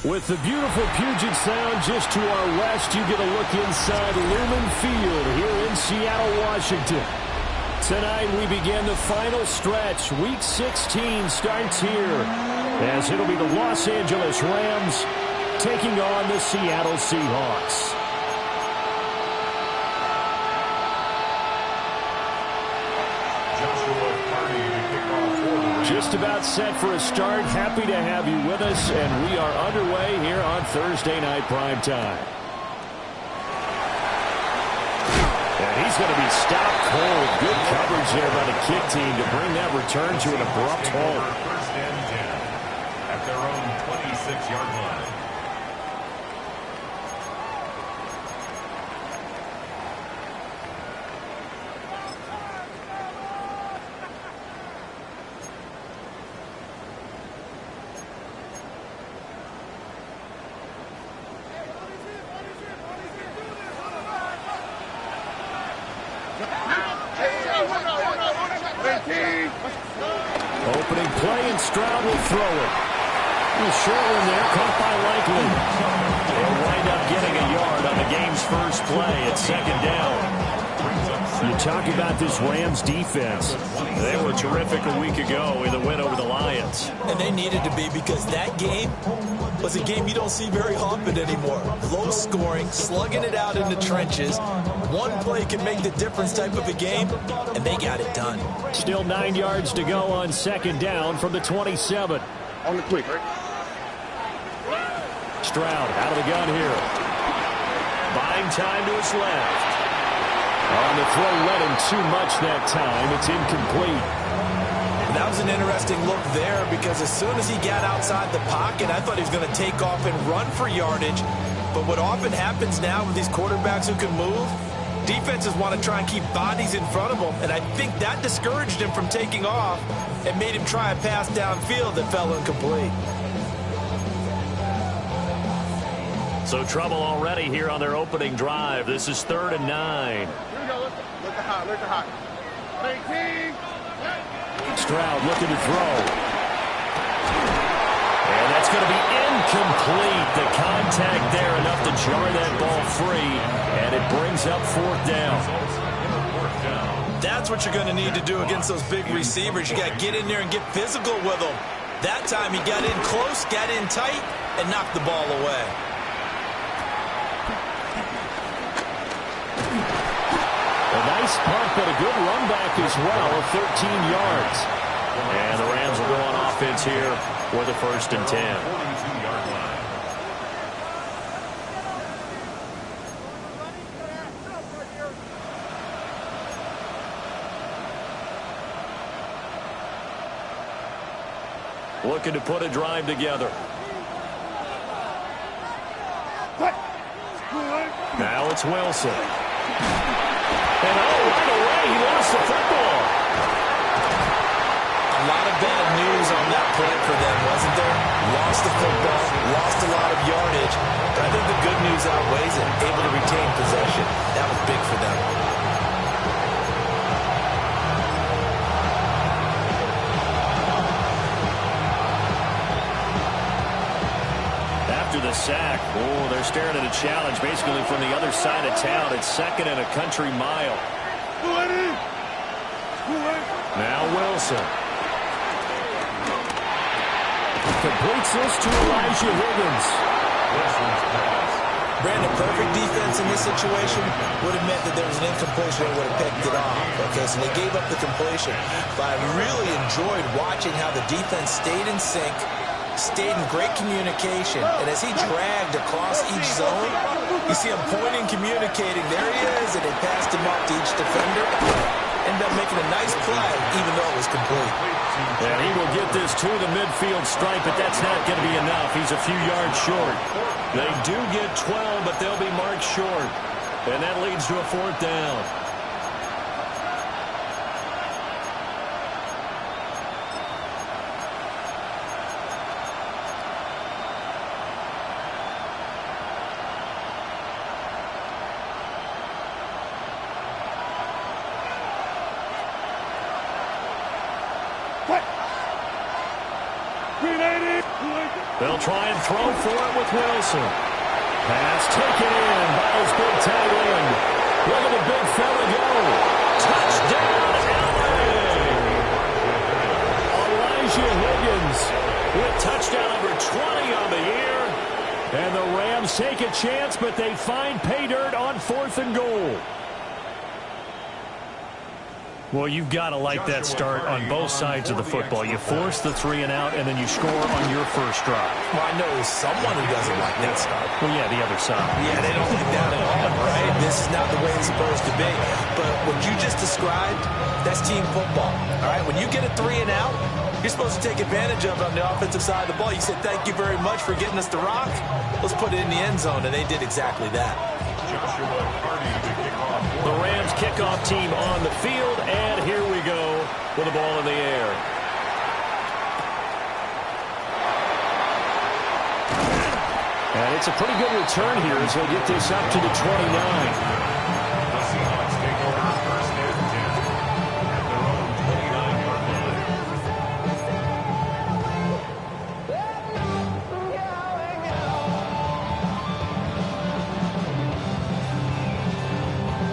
With the beautiful Puget Sound just to our west, you get a look inside Lumen Field here in Seattle, Washington. Tonight we begin the final stretch. Week 16 starts here as it'll be the Los Angeles Rams taking on the Seattle Seahawks. Just about set for a start. Happy to have you with us, and we are underway here on Thursday Night Primetime. And he's going to be stopped cold. Good coverage there by the kick team to bring that return to an abrupt halt. First and 10 at their own 26-yard line. Opening play, and Stroud will throw it. A short one there, caught by Likely. They'll wind up getting a yard on the game's first play at second down. You talk about this Rams defense. They were terrific a week ago in the win over the Lions. And they needed to be, because that game was a game you don't see very often anymore. Low scoring, slugging it out in the trenches. One play can make the difference type of a game, and they got it done. Still 9 yards to go on second down from the 27. On the quick, right? Stroud out of the gun here. Buying time to his left. On the throw, led him too much that time. It's incomplete. That was an interesting look there, because as soon as he got outside the pocket, I thought he was going to take off and run for yardage. But what often happens now with these quarterbacks who can move, defenses want to try and keep bodies in front of them, and I think that discouraged him from taking off and made him try a pass downfield that fell incomplete. So trouble already here on their opening drive. This is 3rd and 9. Here we go. Look at hot. 18. Stroud looking to throw. And that's going to be incomplete. The contact there enough to jar that ball free, and it brings up 4th down. That's what you're going to need to do against those big receivers. You got to get in there and get physical with them. That time he got in close, got in tight, and knocked the ball away. A nice punt, but a good run back as well of 13 yards. And the Rams will go on offense here for the 1st and 10. 42-yard line. Looking to put a drive together. Now it's Wilson. And right away, he lost the football. A lot of bad news on that play for them, wasn't there? Lost the football, lost a lot of yardage. But I think the good news outweighs it. Able to retain possession. That was big for them. After the sack, they're staring at a challenge basically from the other side of town. It's 2nd and a country mile. Now Wilson. Completes this to Elijah Higgins. Brandon, perfect defense in this situation would have meant that there was an incompletion and would have picked it off. Okay, so they gave up the completion. But I really enjoyed watching how the defense stayed in sync, stayed in great communication. And as he dragged across each zone, you see him pointing, communicating. There he is, and they passed him up to each defender. Ended up making a nice play, even though it was complete. And he will get this to the midfield stripe, but that's not going to be enough. He's a few yards short. They do get 12, but they'll be marked short. And that leads to a 4th down. They'll try and throw for it with Wilson. Pass taken in by his big tight end. Look at the big fella go. Touchdown, LA! Elijah Higgins with touchdown number 20 on the year. And the Rams take a chance, but they find pay dirt on 4th and goal. Well, you've got to like that start on both sides of the football. You force the 3 and out, and then you score on your first drive. Well, I know someone who doesn't like that start. Well, yeah, the other side. Yeah, they don't like that at all, right? This is not the way it's supposed to be. But what you just described, that's team football, all right? When you get a 3 and out, you're supposed to take advantage of it on the offensive side of the ball. You said, thank you very much for getting us the rock. Let's put it in the end zone, and they did exactly that. The Rams kickoff team on the field, and here we go with the ball in the air. And it's a pretty good return here as they'll get this up to the 29. The Seahawks take over 1st and 10 at their own 29-yard line.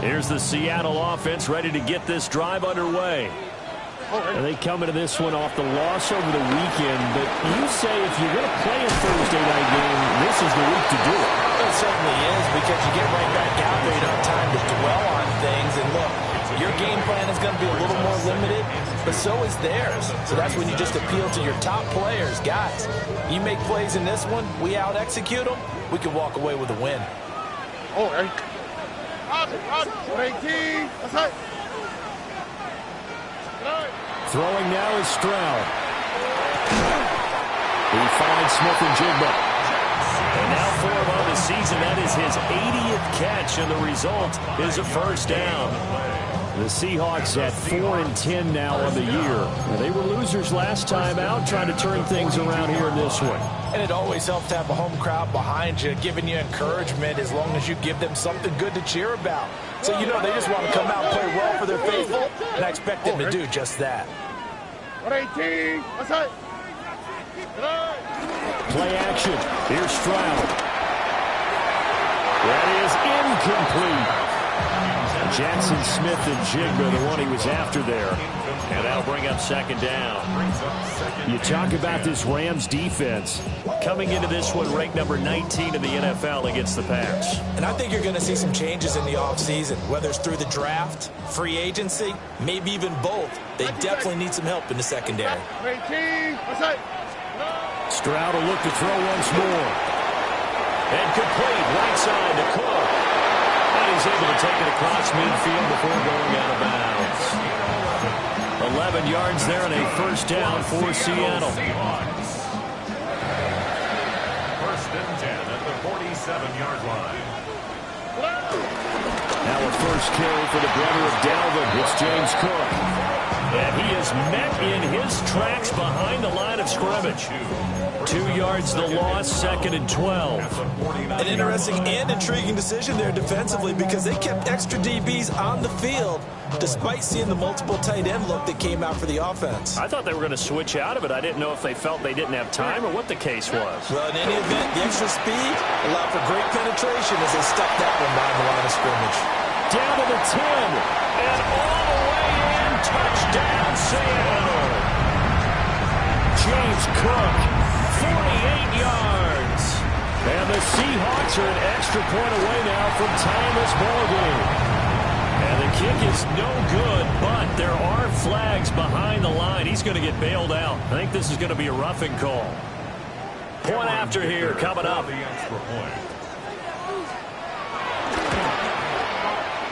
Here's the Seattle offense ready to get this drive underway. And they come into this one off the loss over the weekend. But you say if you're going to play a Thursday night game, this is the week to do it. It certainly is, because you get right back out there. You don't have time to dwell on things. And look, your game plan is going to be a little more limited, but so is theirs. So that's when you just appeal to your top players. Guys, you make plays in this one, we out-execute them, we can walk away with a win. Oh, hey. 18. That's right. Throwing now is Stroud. He finds Smith-Njigba. And now for him on the season, that is his 80th catch, and the result is a first down. The Seahawks at 4-10 now on the year. They were losers last time out, trying to turn things around here in this one. And it always helps to have a home crowd behind you, giving you encouragement as long as you give them something good to cheer about. So, you know, they just want to come out and play well for their faithful, and I expect them to do just that. 118. That's right. Play action. Here's Stroud. That is incomplete. Jackson Smith-Njigba, the one he was after there. And that'll bring up 2nd down. You talk about this Rams defense coming into this one ranked number 19 in the NFL against the pass. And I think you're going to see some changes in the offseason, whether it's through the draft, free agency, maybe even both. They definitely need some help in the secondary. 18. That's right. Stroud will look to throw once more. And complete right side to Cook. And he's able to take it across midfield before going out of bounds. 11 yards there and a first down for Seattle. 1st and 10 at the 47-yard line. Now a first carry for the brother of Dalvin. It's James Cook. And he is met in his tracks behind the line of scrimmage. 2 yards the loss, 2nd and 12. An interesting and intriguing decision there defensively, because they kept extra DBs on the field despite seeing the multiple tight end look that came out for the offense. I thought they were going to switch out of it. I didn't know if they felt they didn't have time or what the case was. Well, in any event, the extra speed allowed for great penetration as they stuck that one behind the line of scrimmage. Down to the 10, and all the way in, touchdown Seattle. James Cook, 48 yards. And the Seahawks are an extra point away now from tying this ball game. And the kick is no good, but there are flags behind the line. He's going to get bailed out. I think this is going to be a roughing call. Point after here coming up. The extra point.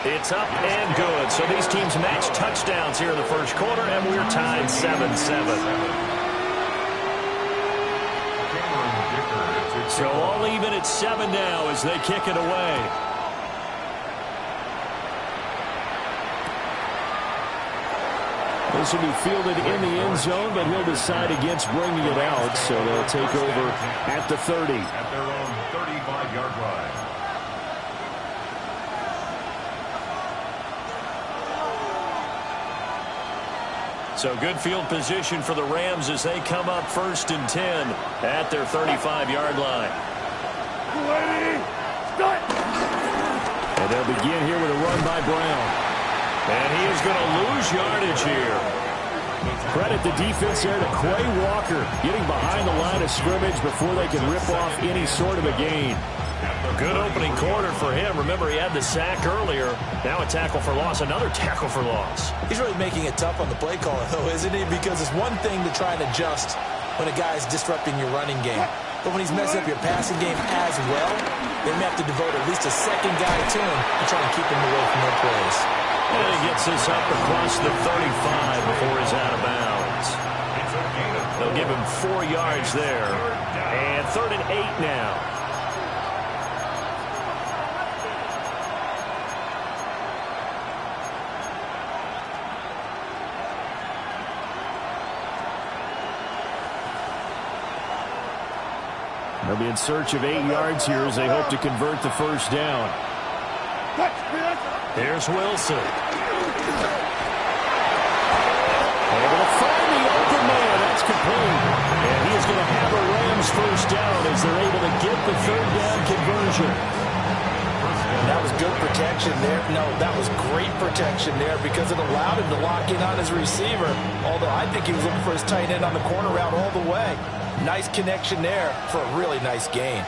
It's up and good. So these teams match touchdowns here in the first quarter, and we're tied 7-7. So all even at 7 now as they kick it away. This will be fielded in the end zone, but he'll decide against bringing it out, so they'll take over at the 30. At their own 35-yard line. So good field position for the Rams as they come up 1st and 10 at their 35-yard line. And they'll begin here with a run by Brown. And he is going to lose yardage here. Credit the defense there to Quay Walker, getting behind the line of scrimmage before they can rip off any sort of a gain. Good opening quarter for him. Remember, he had the sack earlier. Now a tackle for loss, another tackle for loss. He's really making it tough on the play caller, though, isn't he? Because it's one thing to try and adjust when a guy is disrupting your running game. But when he's messing up your passing game as well, they may have to devote at least a second guy to him to try and keep him away from their plays. And he gets this up across the 35 before he's out of bounds. They'll give him 4 yards there. And 3rd and 8 now. They'll be in search of 8 yards here as they hope to convert the first down. Here's Wilson. Able to find the open man. That's complete. And he is going to have a Rams first down as they're able to get the 3rd down conversion. That was good protection there. No, that was great protection there because it allowed him to lock in on his receiver. Although I think he was looking for his tight end on the corner route all the way. Nice connection there for a really nice gain.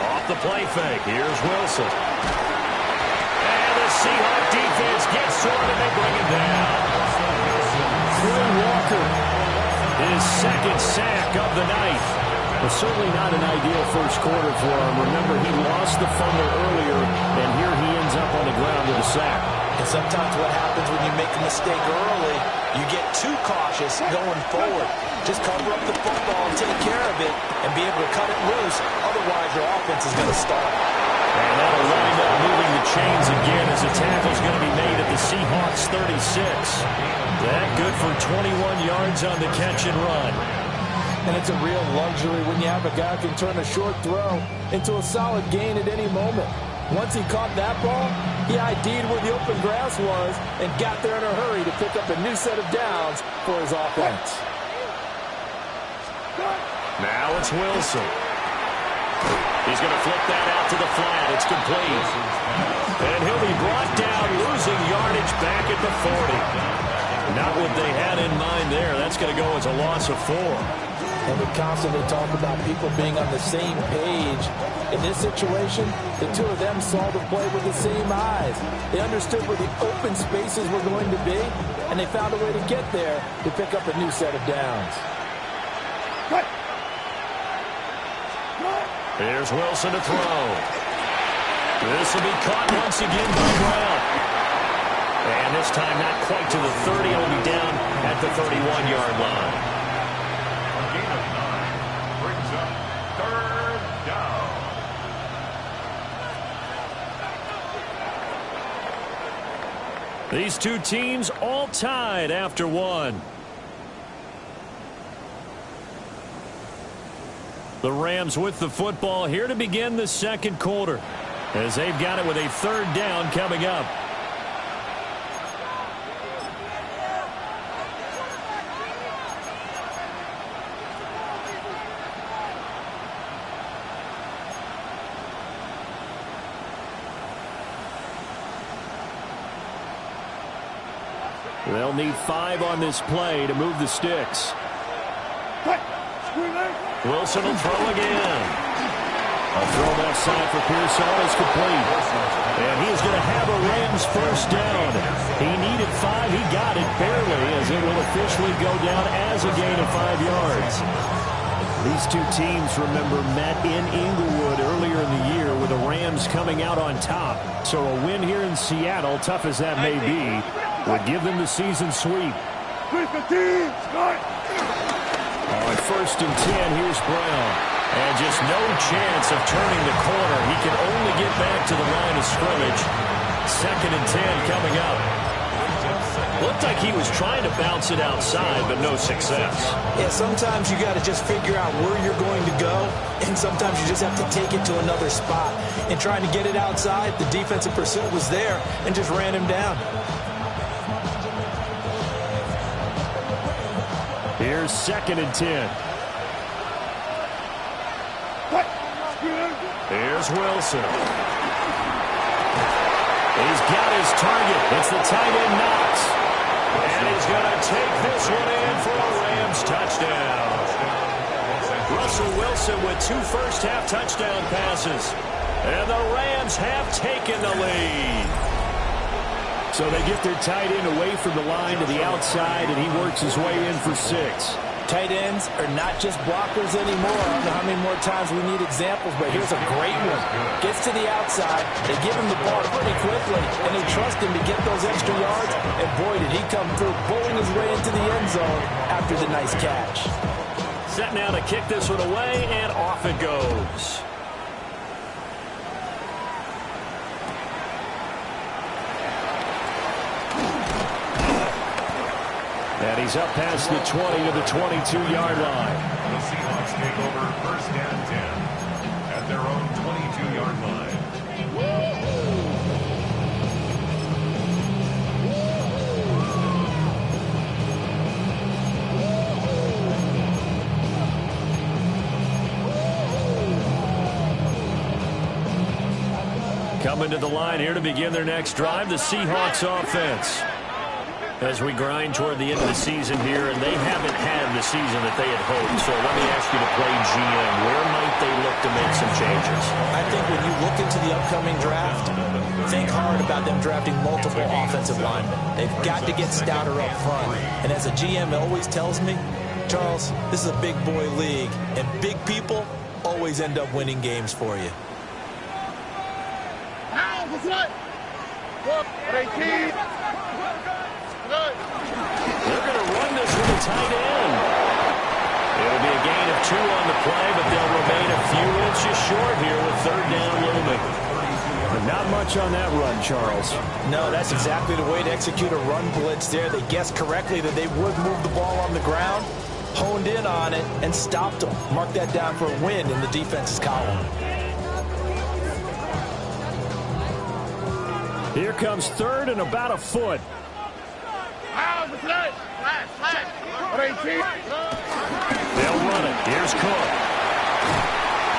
Off the play fake. Here's Wilson. And the Seahawks defense gets to him and they bring him down. Quay Walker, his 2nd sack of the night. But certainly not an ideal first quarter for him. Remember, he lost the fumble earlier, and here he ends up on the ground with a sack. And sometimes what happens when you make a mistake early, you get too cautious going forward. Just cover up the football and take care of it and be able to cut it loose. Otherwise, your offense is going to stall. And that'll wind up moving the chains again as the tackle's going to be made at the Seahawks 36. That good for 21 yards on the catch and run. And it's a real luxury when you have a guy who can turn a short throw into a solid gain at any moment. Once he caught that ball, he ID'd where the open grass was and got there in a hurry to pick up a new set of downs for his offense. Now it's Wilson. He's going to flip that out to the flat. It's complete. And he'll be brought down, losing yardage back at the 40. Not what they had in mind there. That's going to go as a loss of 4. And we constantly talk about people being on the same page. In this situation, the two of them saw the play with the same eyes. They understood where the open spaces were going to be, and they found a way to get there to pick up a new set of downs. Here's Wilson to throw. This will be caught once again by Brown. And this time not quite to the 30. It'll be down at the 31-yard line. These two teams all tied after 1. The Rams with the football here to begin the second quarter as they've got it with a 3rd down coming up. They'll need 5 on this play to move the sticks. Wilson will throw again. A throw left side for Pearsall is complete. And he is going to have a Rams first down. He needed 5. He got it barely, as it will officially go down as a gain of 5 yards. These two teams, remember, met in Inglewood earlier in the year with the Rams coming out on top. So a win here in Seattle, tough as that may be, would give them the season sweep. On 1st and 10, here's Brown. And just no chance of turning the corner. He can only get back to the line of scrimmage. 2nd and 10 coming up. Looked like he was trying to bounce it outside, but no success. Yeah, sometimes you got to just figure out where you're going to go, and sometimes you just have to take it to another spot. And trying to get it outside, the defensive pursuit was there and just ran him down. Here's 2nd and 10. Here's Wilson. He's got his target. It's the tight end Knox. And he's going to take this one in for a Rams touchdown. Russell Wilson with 2 first-half touchdown passes. And the Rams have taken the lead. So they get their tight end away from the line to the outside, and he works his way in for 6. Tight ends are not just blockers anymore. I don't know how many more times we need examples, but here's a great one. Gets to the outside, they give him the ball pretty quickly, and they trust him to get those extra yards, and boy, did he come through, pulling his way into the end zone after the nice catch. Set now to kick this one away, and off it goes. And he's up past the 20 to the 22-yard line. The Seahawks take over 1st and 10 at their own 22-yard line. Coming to the line here to begin their next drive, the Seahawks offense. As we grind toward the end of the season here, and they haven't had the season that they had hoped. So let me ask you to play GM. Where might they look to make some changes? I think when you look into the upcoming draft, think hard about them drafting multiple offensive linemen. They've got to get stouter up front. And as a GM always tells me, Charles, this is a big boy league, and big people always end up winning games for you. They're going to run this with a tight end. It'll be a gain of 2 on the play, but they'll remain a few inches short here with 3rd down looming. But not much on that run, Charles. No, that's exactly the way to execute a run blitz there. They guessed correctly that they would move the ball on the ground, honed in on it, and stopped them. Mark that down for a win in the defense's column. Here comes 3rd and about a foot. They'll run it. Here's Cook.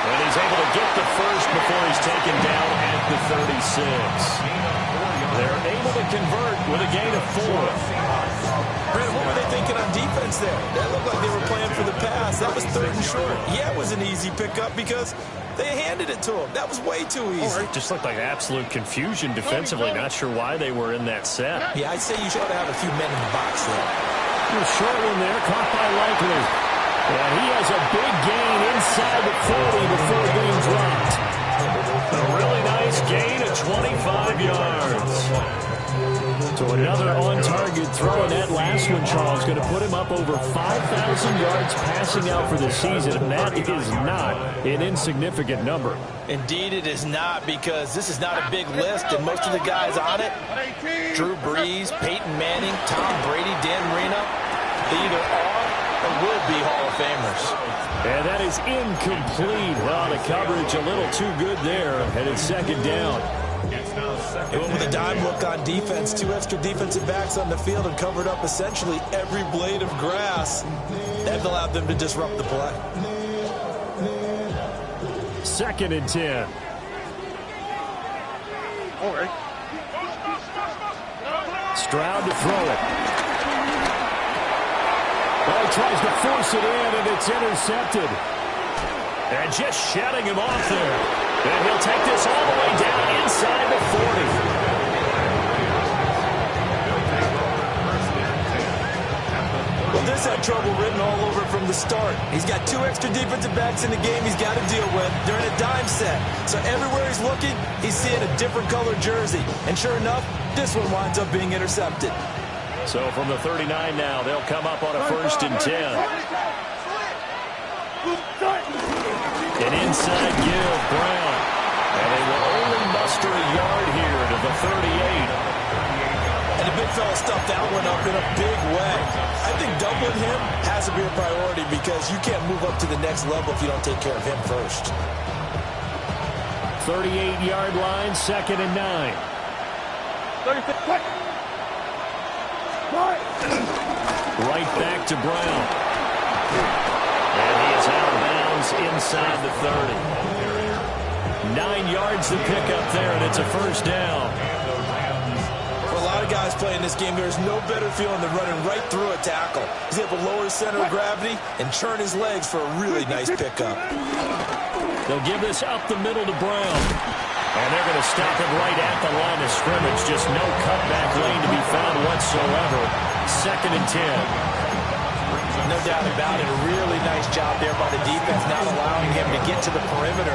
And he's able to get the first before he's taken down at the 36. They're able to convert with a gain of 4. Brandon, what were they thinking on defense there? That looked like they were playing for the pass. That was 3rd and short. Yeah, it was an easy pickup because they handed it to him. That was way too easy. It just looked like absolute confusion defensively. Not sure why they were in that set. Yeah, I'd say you should have a few men in the box there. A short one there, caught by Likely. And he has a big gain inside the 40 before being dropped. A really nice gain of 25 yards. So another on-target throw, and that last one, Charles, going to put him up over 5,000 yards passing out for the season, and that is not an insignificant number. Indeed it is not, because this is not a big list, and most of the guys on it, Drew Brees, Peyton Manning, Tom Brady, Dan Marino, they either are or will be Hall of Famers. And that is incomplete. Well, the coverage a little too good there, and it's 2nd down. They went with a dime look on defense. 2 extra defensive backs on the field and covered up essentially every blade of grass. That allowed them to disrupt the play. 2nd and 10. Stroud to throw it. Well, he tries to force it in, and it's intercepted. And just shutting him off there. And he'll take this all the way down inside the 40. Well, this had trouble written all over from the start. He's got 2 extra defensive backs in the game he's got to deal with. They're in a dime set. So everywhere he's looking, he's seeing a different color jersey. And sure enough, this one winds up being intercepted. So from the 39 now, they'll come up on a 1st and 10. An inside give, Brown. And they will only muster a yard here to the 38. And the big fella stuffed that one up in a big way. I think doubling him has to be a priority because you can't move up to the next level if you don't take care of him first. 38-yard line, 2nd and 9. Right back to Brown. And he is out of bounds inside the 30. 9 yards to pick up there, and it's a 1st down. For a lot of guys playing this game, there's no better feeling than running right through a tackle. He's able to lower his center of gravity and churn his legs for a really nice pickup. They'll give this up the middle to Brown. And they're going to stop him right at the line of scrimmage. Just no cutback lane to be found whatsoever. 2nd and 10. No doubt about it. A really nice job there by the defense, not allowing him to get to the perimeter.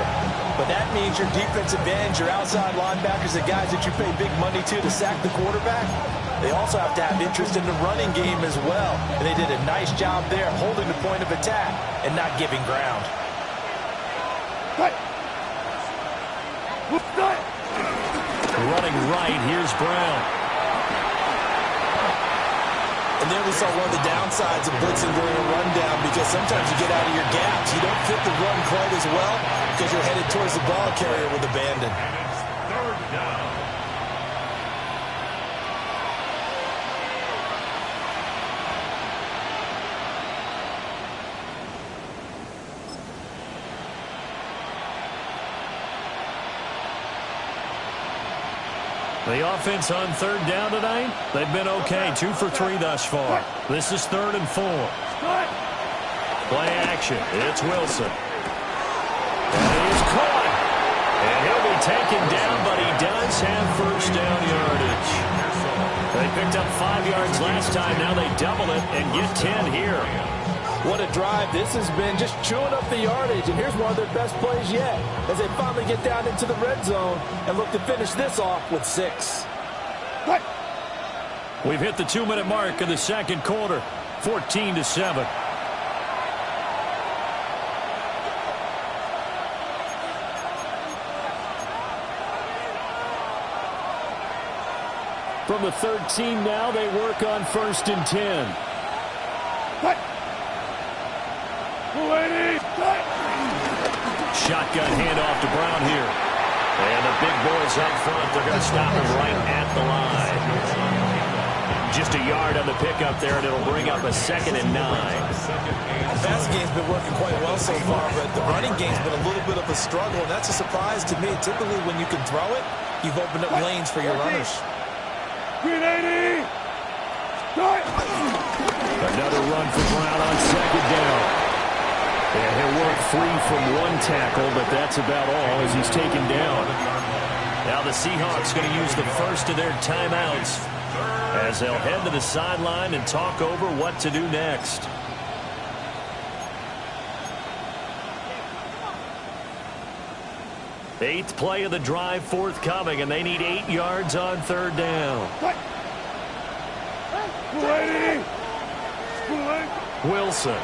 But that means your defensive ends, your outside linebackers, the guys that you pay big money to sack the quarterback, they also have to have interest in the running game as well. And they did a nice job there holding the point of attack and not giving ground. Running right, here's Brown. And there we saw one of the downsides of blitzing during a rundown because sometimes you get out of your gaps. You don't fit the run quite as well because you're headed towards the ball carrier with abandon. 3rd down. The offense on 3rd down tonight, they've been okay. 2 for 3 thus far. This is 3rd and 4. Play action. It's Wilson. And he's caught. And he'll be taken down, but he does have 1st down yardage. They picked up 5 yards last time. Now they double it and get 10 here. What a drive this has been, just chewing up the yardage. And here's one of their best plays yet as they finally get down into the red zone and look to finish this off with 6. We've hit the 2-minute mark of the 2nd quarter, 14-7. From the 13 now, they work on 1st and 10. Shotgun handoff to Brown here. And the big boys up front, they're going to stop him right at the line. Just a yard on the pickup there, and it'll bring up a 2nd and 9. The pass game's been working quite well so far, but the running game's been a little bit of a struggle, and that's a surprise to me. Typically, when you can throw it, you've opened up lanes for your runners. Another run for Brown on 2nd down. And he'll work free from 1 tackle, but that's about all as he's taken down. Now the Seahawks going to use the first of their timeouts as they'll head to the sideline and talk over what to do next. Eighth play of the drive forthcoming, and they need 8 yards on 3rd down. Wilson.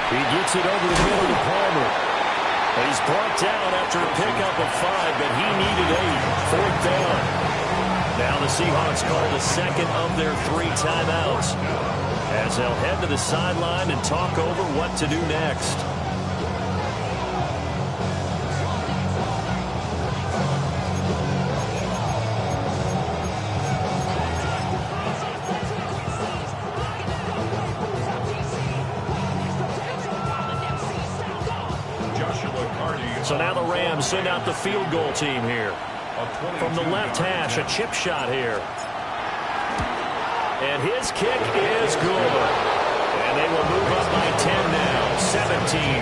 He gets it over the middle to Palmer. He's brought down after a pickup of 5, but he needed 8. 4th down. Now the Seahawks call the 2nd of their 3 timeouts as they'll head to the sideline and talk over what to do next. So now the Rams send out the field goal team here. From the left hash, a chip shot here. And his kick is good. And they will move up by 10 now,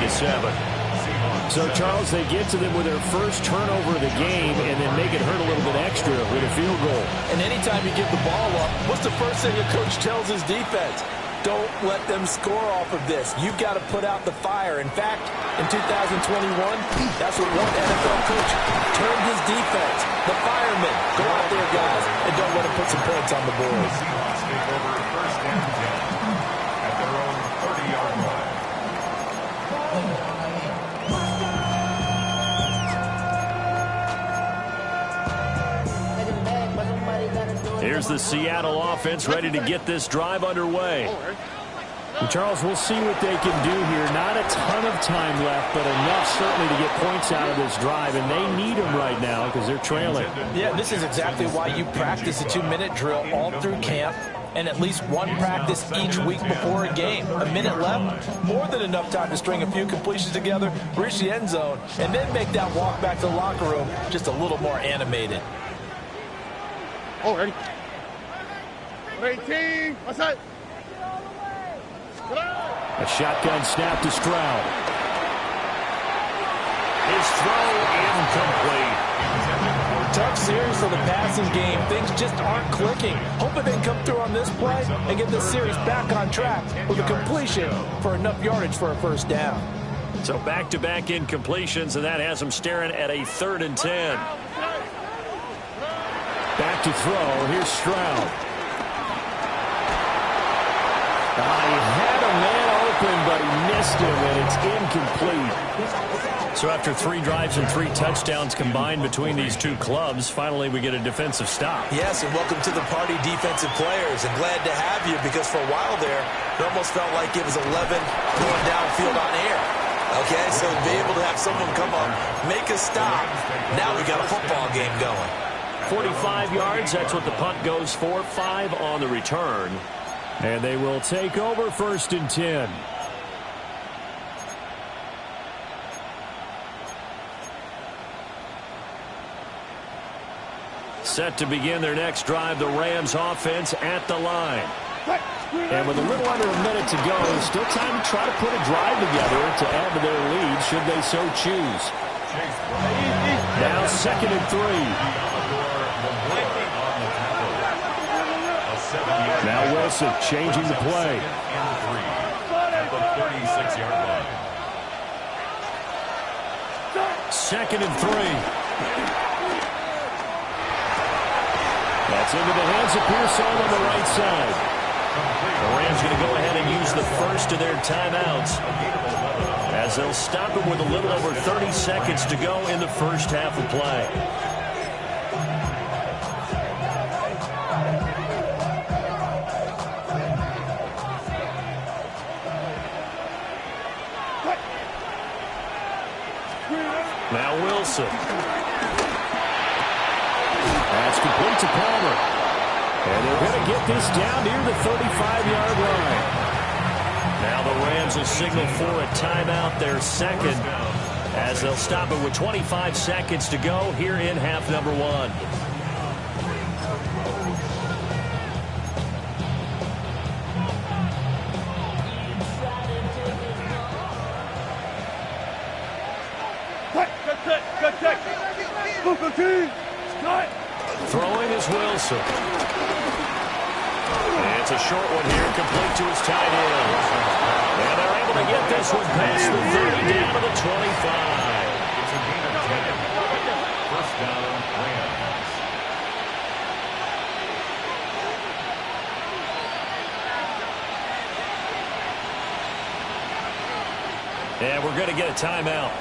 17-7. So, Charles, they get to them with their first turnover of the game and then make it hurt a little bit extra with a field goal. And anytime you give the ball up, what's the first thing a coach tells his defense? Don't let them score off of this. You've got to put out the fire. In fact, in 2021, that's what one NFL coach turned his defense. The firemen. Go out there, guys, and don't let them put some points on the board. The Seahawks take over first and 10 at their own 30-yard line. Here's the Seattle offense ready to get this drive underway. And Charles, we'll see what they can do here. Not a ton of time left, but enough certainly to get points out of this drive, and they need them right now because they're trailing. Yeah, this is exactly why you practice a 2-minute drill all through camp and at least one practice each week before a game. A minute left, more than enough time to string a few completions together, reach the end zone, and then make that walk back to the locker room just a little more animated. Ready? 18. What's that? A shotgun snap to Stroud. His throw incomplete. Tough series for the passing game. Things just aren't clicking. Hoping they can come through on this play and get this series back on track with a completion for enough yardage for a first down. So back-to-back incompletions, and that has them staring at a 3rd and 10. Back to throw. Here's Stroud. He had a man open, but he missed him, and it's incomplete. So after 3 drives and 3 touchdowns combined between these two clubs, finally we get a defensive stop. Yes, and welcome to the party, defensive players, and glad to have you because for a while there, it almost felt like it was 11 going downfield on air. Okay, so to be able to have someone come up, make a stop, now we got a football game going. 45 yards, that's what the punt goes for. 5 on the return. And they will take over 1st and 10. Set to begin their next drive, the Rams offense at the line. And with a little under a minute to go, still time to try to put a drive together to add to their lead should they so choose. Now 2nd and 3. Now Wilson changing the play. At the 36-yard line. 2nd and 3. That's into the hands of Pearson on the right side. The Rams going to go ahead and use the first of their timeouts as they'll stop him with a little over 30 seconds to go in the first half of play. Now Wilson. That's complete to Palmer. And they're going to get this down near the 35-yard line. Now the Rams will signal for a timeout, their 2nd, as they'll stop it with 25 seconds to go here in half number 1. Throwing is Wilson. And it's a short one here, complete to his tight end. And they're able to get this one past the 30 down to the 25. It's a gain of 10. First down, Rams. And we're going to get a timeout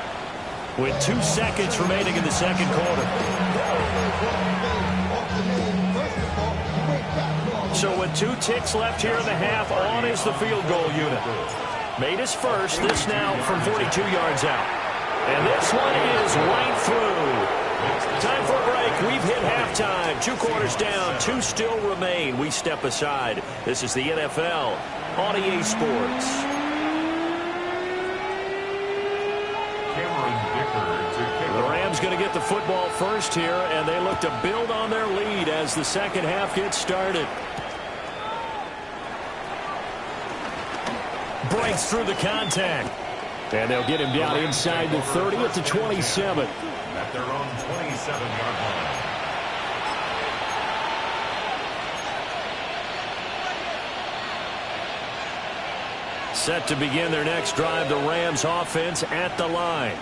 with 2 seconds remaining in the 2nd quarter. So with 2 ticks left here in the half, on is the field goal unit. Made his first, this now from 42 yards out. And this one is right through. Time for a break. We've hit halftime. 2 quarters down, 2 still remain. We step aside. This is the NFL on EA Sports. The Rams going to get the football first here, and they look to build on their lead as the second half gets started. breaks through the contact. And they'll get him down inside the 30 at the 27. At their own 27-yard line. Set to begin their next drive, the Rams offense at the line.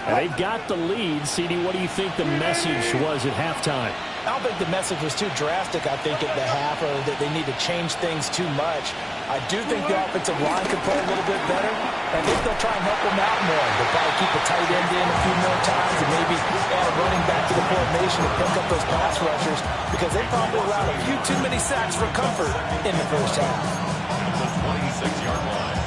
And they've got the lead. CD, what do you think the message was at halftime? I don't think the message was too drastic, I think, at the half, or that they need to change things too much. I do think the offensive line could play a little bit better. I think they'll try and help them out more. They'll probably keep the tight end in a few more times and maybe add a running back to the formation to pick up those pass rushers, because they probably allowed a few too many sacks for comfort in the first half. At the 26-yard line.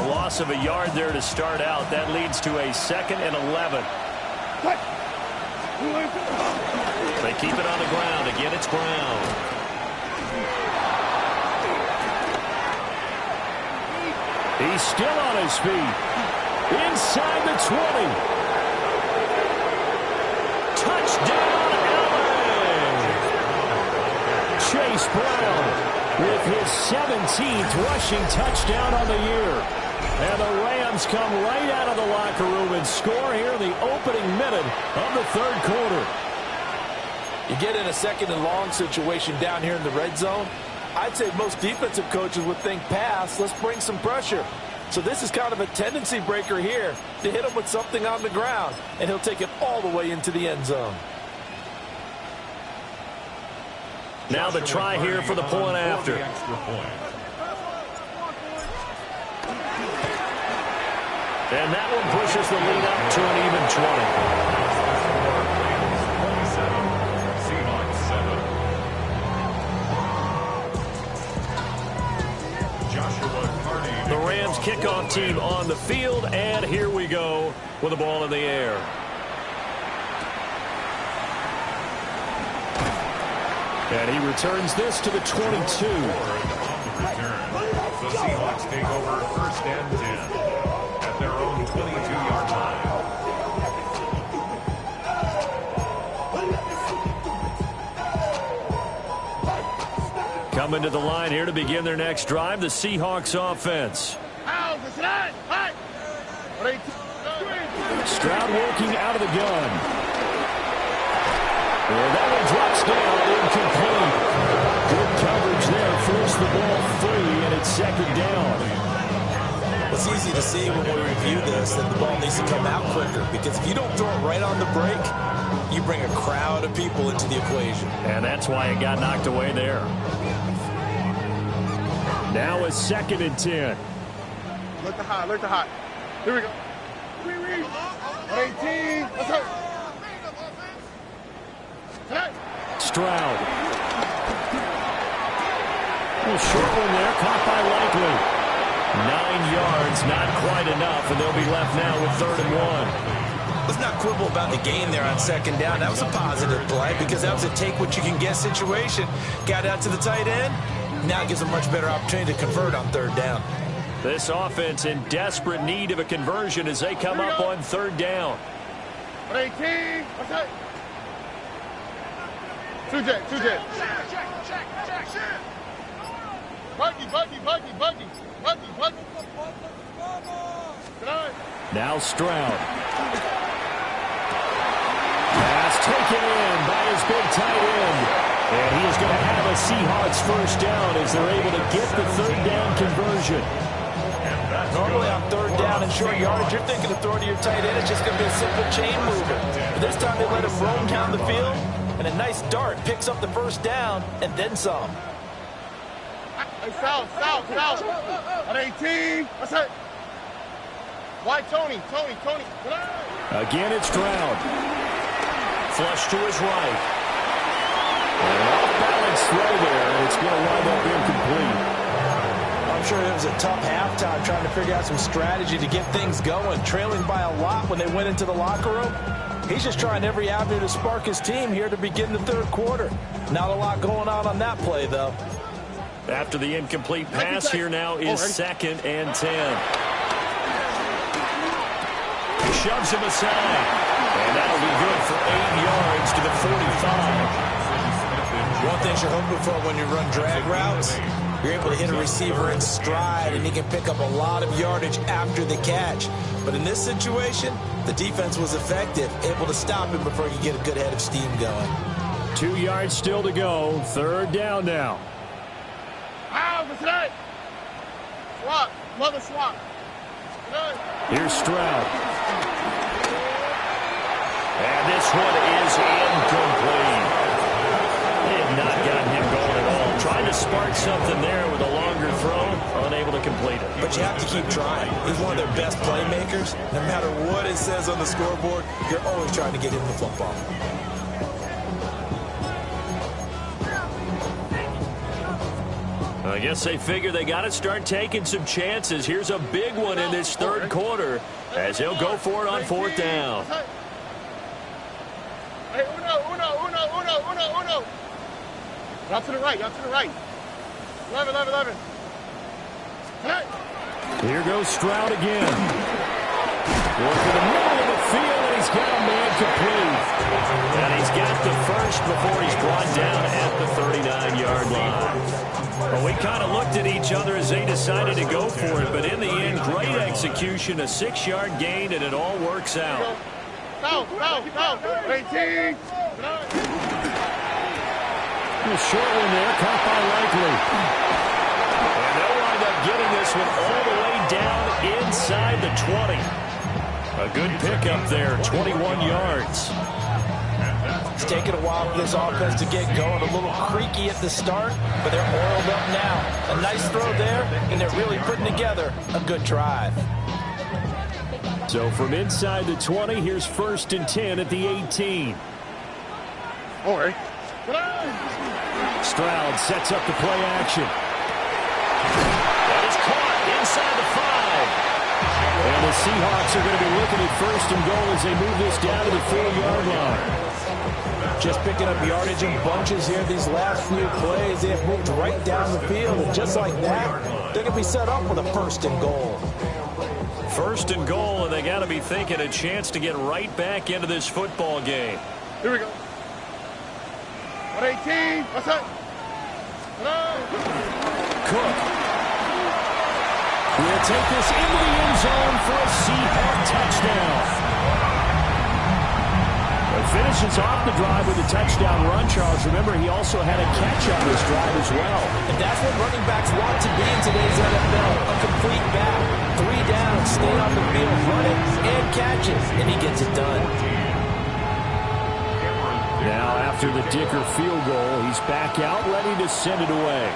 Loss of a yard there to start out. That leads to a 2nd and 11. They keep it on the ground. Again, it's Brown. He's still on his feet. Inside the 20. Touchdown, LA! Chase Brown with his 17th rushing touchdown on the year. And the Rams come right out of the locker room and score here in the opening minute of the third quarter. You get in a 2nd and long situation down here in the red zone. I'd say most defensive coaches would think pass. Let's bring some pressure. So this is kind of a tendency breaker here to hit him with something on the ground. And he'll take it all the way into the end zone. Now the try here for the point after. And that one pushes the lead up to an even 27,20. The Rams kickoff team on the field, and here we go with the ball in the air. And he returns this to the 22. The Seahawks take over 1st and 10 at their own 22-yard line. Coming to the line here to begin their next drive, the Seahawks offense. Stroud working out of the gun. Well, that one drops down, incomplete. Good coverage there, forced the ball free, and it's 2nd down. It's easy to see when we review this that the ball needs to come out quicker, because if you don't throw it right on the break, you bring a crowd of people into the equation. And that's why it got knocked away there. Now a 2nd and 10. Look the hot, look the hot. Here we go. 18. Let's go. Stroud. A short one there, caught by Likely. 9 yards, not quite enough, and they'll be left now with 3rd and 1. Let's not quibble about the gain there on 2nd down. That was a positive play, because that was a take-what-you-can-get situation. Got out to the tight end. Now it gives a much better opportunity to convert on 3rd down. This offense in desperate need of a conversion as they come up on 3rd down. 18. What's that? Two jet. Buggy. Now Stroud. Pass taken in by his big tight end. And he is going to have a Seahawks 1st down as they're able to get the 3rd down conversion. Normally on 3rd down and short yardage, you're thinking of throwing to your tight end. It's just going to be a simple chain mover. But this time they let him roam down the field, and a nice dart picks up the 1st down and then some. Hey, south. On 18. What's that? Why Tony? Again, it's Stroud. Flush to his right. And an off-balance throw there, and it's going to wind up incomplete. I'm sure it was a tough halftime trying to figure out some strategy to get things going, trailing by a lot when they went into the locker room. He's just trying every avenue to spark his team here to begin the 3rd quarter. Not a lot going on that play, though. After the incomplete pass, here now is 2nd and 10. Shoves him aside. And that'll be good for 8 yards to the 45. things you're hoping for when you run drag routes. You're able to hit a receiver in stride, and he can pick up a lot of yardage after the catch. But in this situation, the defense was effective, able to stop him before he could get a good head of steam going. 2 yards still to go. Third down now. Swap. Mother swap. Here's Stroud. And this one is incomplete. They have not gotten him going at all. Trying to spark something there with a longer throw, unable to complete it. But you have to keep trying. He's one of their best playmakers. No matter what it says on the scoreboard, you're always trying to get him the football. I guess they figure they got to start taking some chances. Here's a big one in this third quarter as they'll go for it on fourth down. Hey, uno. Y'all to the right. 11. Hey. Here goes Stroud again. Going for the middle of the field, and he's got a man complete. And he's got the first before he's brought down at the 39-yard line. Well, we kind of looked at each other as they decided to go for it, but in the end, great execution, a 6-yard gain, and it all works out. Go. 18. A short one there, caught by Likely. And they'll wind up getting this one all the way down inside the 20. A good pickup there, 21 yards. It's taken a while for this offense to get going. A little creaky at the start, but they're oiled up now. A nice throw there, and they're really putting together a good drive. So from inside the 20, here's 1st and 10 at the 18. All right. Stroud sets up the play action. That is caught inside the 5. And the Seahawks are going to be looking at 1st and goal as they move this down to the 4-yard line. Just picking up yardage in bunches here these last few plays. They have moved right down the field, and just like that, they're going to be set up with a 1st and goal. 1st and goal, and they got to be thinking a chance to get right back into this football game. Here we go. 118. What's up? Cook will take this into the end zone for a Seahawk touchdown. Finishes off the drive with a touchdown run, Charles. Remember, he also had a catch on this drive as well. And that's what running backs want to be in today's NFL. A complete back. 3 downs, stay on the field, run it, and catch it. And he gets it done. Now, after the Dicker field goal, he's back out, ready to send it away.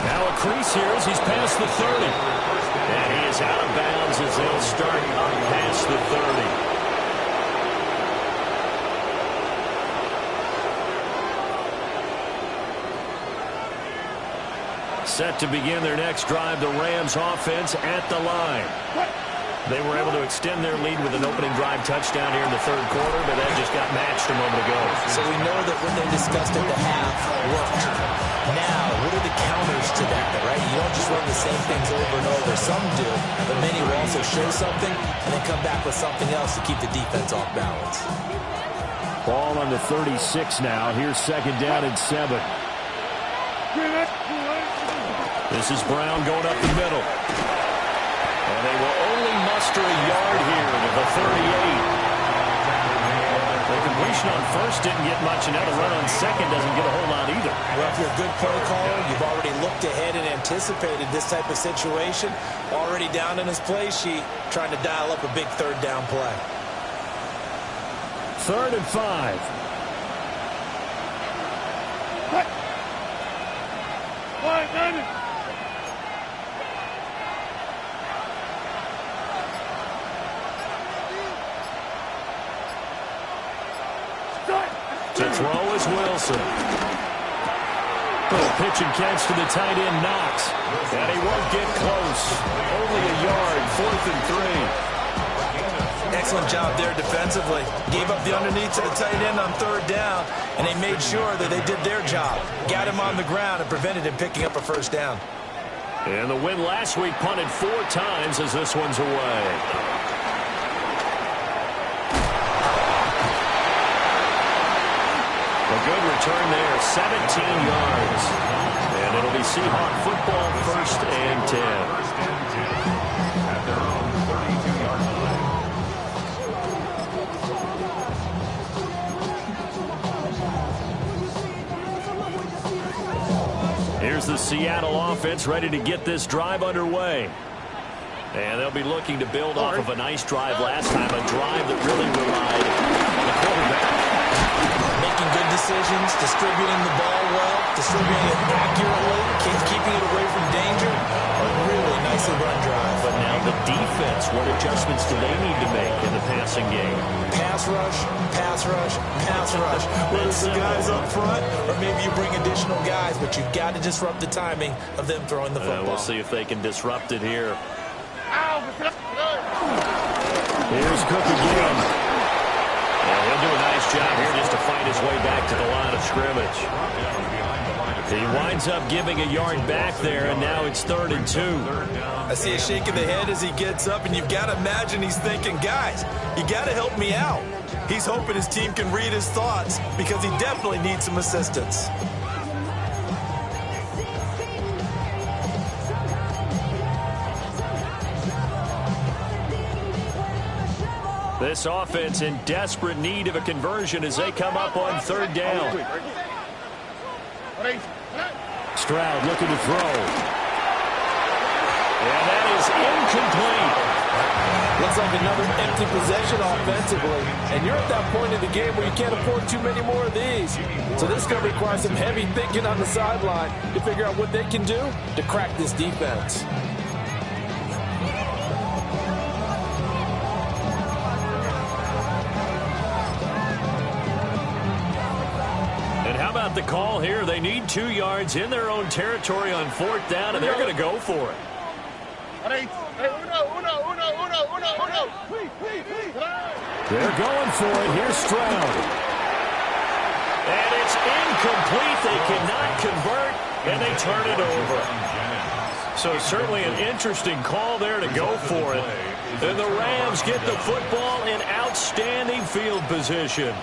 Now a crease here as he's past the 30. And he is out of bounds as they'll start up past the 30. Set to begin their next drive, the Rams offense at the line. They were able to extend their lead with an opening drive touchdown here in the third quarter, but that just got matched a moment ago. So we know that what they discussed at the half worked. Now, what are the counters to that, right? You don't just run the same things over and over. Some do, but many will also show something and then come back with something else to keep the defense off balance. Ball on the 36 now. Here's 2nd down and 7. This is Brown going up the middle. And they will only muster a yard here to the 38. The completion on 1st didn't get much, and now the run on 2nd doesn't get a whole lot either. Well, if you're a good play caller, you've already looked ahead and anticipated this type of situation. Already down in his play sheet, trying to dial up a big 3rd down play. 3rd and 5. To throw is Wilson. Little pitch and catch to the tight end, Knox. And he won't get close. Only a yard, 4th and 3. Excellent job there defensively. Gave up the underneath to the tight end on 3rd down, and they made sure that they did their job. Got him on the ground and prevented him picking up a 1st down. And the win last week punted 4 times as this one's away. return there, 17 yards. And it'll be Seahawk football, 1st and 10. First and 10 at their own 32-yard line. Here's the Seattle offense ready to get this drive underway. And they'll be looking to build off of a nice drive last time, a drive that really relied on the quarterback. Making good decisions, distributing the ball well, distributing it accurately, keeping it away from danger. A really nicely run drive. But now the defense, what adjustments do they need to make in the passing game? Pass rush, pass rush, pass rush. Whether it's the guys up front or maybe you bring additional guys, but you've got to disrupt the timing of them throwing the football. We'll see if they can disrupt it here. Here's Cook again. And he'll do a nice job here just to fight his way back to the line of scrimmage. He winds up giving a yard back there, and now it's 3rd and 2. I see a shake of the head as he gets up, and you've got to imagine he's thinking, guys, you got to help me out. He's hoping his team can read his thoughts because he definitely needs some assistance. This offense in desperate need of a conversion as they come up on 3rd down. Stroud looking to throw. And that is incomplete. Looks like another empty possession offensively. And you're at that point in the game where you can't afford too many more of these. So this is going to require some heavy thinking on the sideline to figure out what they can do to crack this defense. The call here, they need 2 yards in their own territory on 4th down, and they're going to go for it. They're going for it. Here's Stroud. And it's incomplete. They cannot convert, and they turn it over. So certainly an interesting call there to go for it. And the Rams get the football in outstanding field position.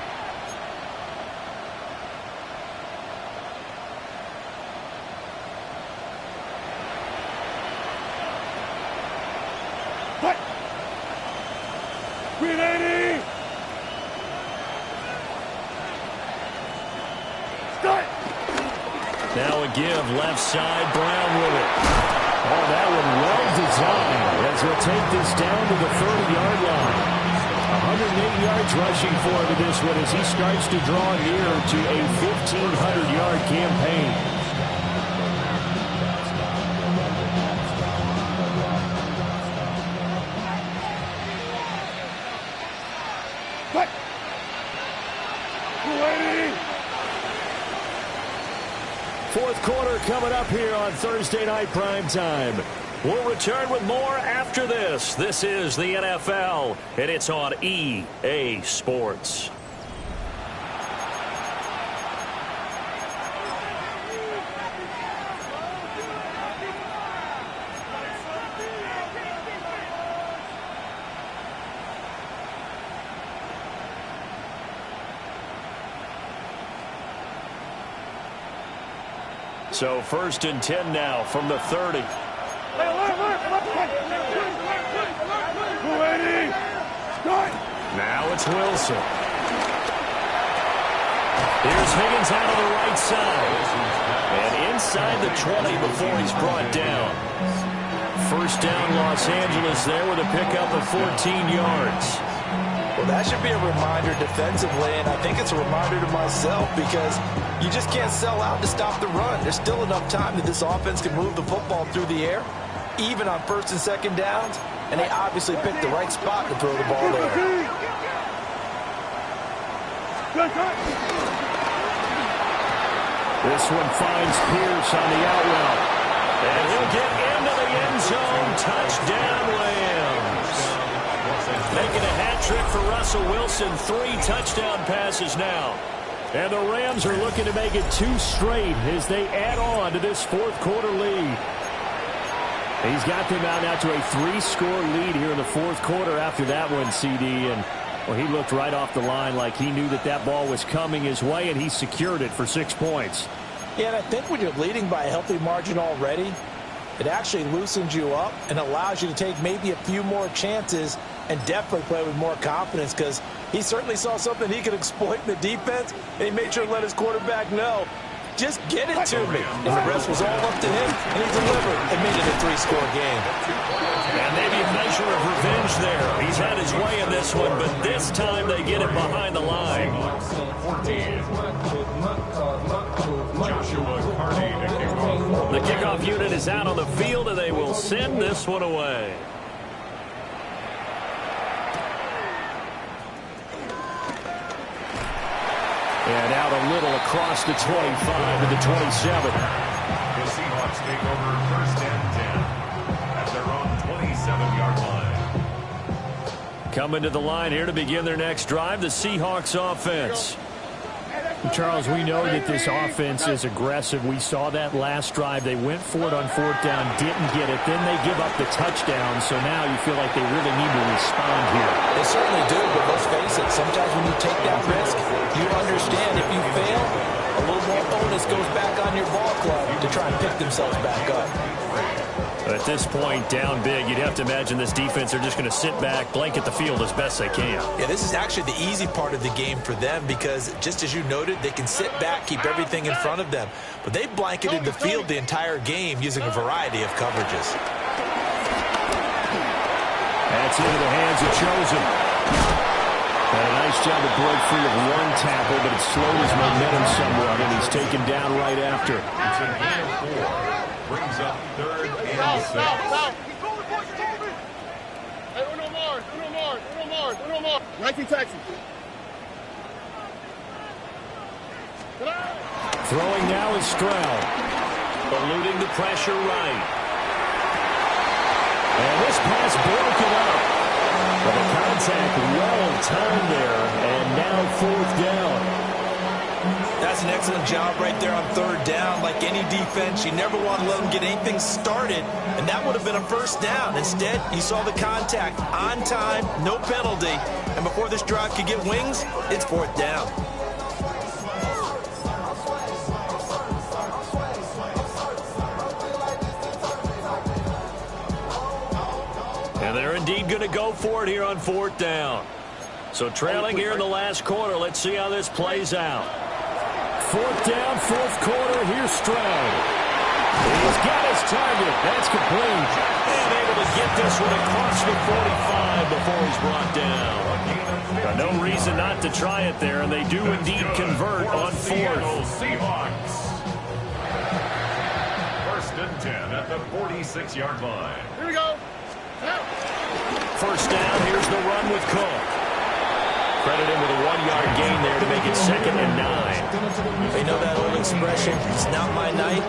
Now a give, left side, Brown with it. Oh, that one well designed as he'll take this down to the 30-yard line. 108 yards rushing for him to this one as he starts to draw near to a 1,500-yard campaign. Fourth quarter coming up here on Thursday Night Primetime. We'll return with more after this. This is the NFL, and it's on EA Sports. So 1st and 10 now from the 30. Now it's Wilson. Here's Higgins out on the right side. And inside the 20 before he's brought down. 1st down Los Angeles there with a pickup of 14 yards. Well, that should be a reminder defensively, and I think it's a reminder to myself because you just can't sell out to stop the run. There's still enough time that this offense can move the football through the air, even on 1st and 2nd downs, and they obviously picked the right spot to throw the ball there. This one finds Pierce on the out route. And he'll get into the end zone. Touchdown, Rams. Making a hat trick for Russell Wilson. 3 touchdown passes now. And the Rams are looking to make it 2 straight as they add on to this 4th quarter lead. He's got them out now to a 3-score lead here in the 4th quarter after that one, CD. And Well, he looked right off the line like he knew that that ball was coming his way, and he secured it for 6 points. Yeah, and I think when you're leading by a healthy margin already, it actually loosens you up and allows you to take maybe a few more chances and definitely play with more confidence, because he certainly saw something he could exploit in the defense, and he made sure to let his quarterback know, just get it to me. And the rest was all up to him, and he delivered and made it a 3-score game. And maybe a measure of revenge there. He's had his way in this one, but this time they get it behind the line. The kickoff unit is out on the field, and they will send this one away. And out a little across the 25 to the 27. The Seahawks take over 1st and 10 at their own 27-yard line. Coming to the line here to begin their next drive, the Seahawks offense. Charles, we know that this offense is aggressive. We saw that last drive. They went for it on 4th down, didn't get it. Then they give up the touchdown, so now you feel like they really need to respond here. They certainly do, but let's face it, sometimes when you take that risk, you understand if you fail, a little more onus goes back on your ball club to try and pick themselves back up. At this point, down big, you'd have to imagine this defense are just going to sit back, blanket the field as best they can. Yeah, this is actually the easy part of the game for them because, just as you noted, they can sit back, keep everything in front of them. But they blanketed the field the entire game using a variety of coverages. That's into the hands of Chosen. And a nice job to break free of one tackle, but it slowed his momentum somewhat, and he's taken down right after. It's a gain of 4. Brings up 3rd and 6. Hey, Uno more. 19 Texas. Throwing now is Stroud. Eluding the pressure right. And this pass broken up. But the contact well timed there, and now 4th down. That's an excellent job right there on 3rd down. Like any defense, you never want to let them get anything started, and that would have been a 1st down. Instead, you saw the contact on time, no penalty, and before this drive could get wings, it's 4th down. And they're indeed going to go for it here on 4th down. So trailing here in the last quarter, let's see how this plays out. 4th down, 4th quarter. Here's Stroud. He's got his target. That's complete. And able to get this one across the 45 before he's brought down. No reason not to try it there, and they do indeed convert on 4th. Seahawks. 1st and 10 at the 46-yard line. Here we go. 1st down. Here's the run with Cook. Credit him with a 1-yard gain there to make it 2nd and 9. They know that old expression, it's not my night.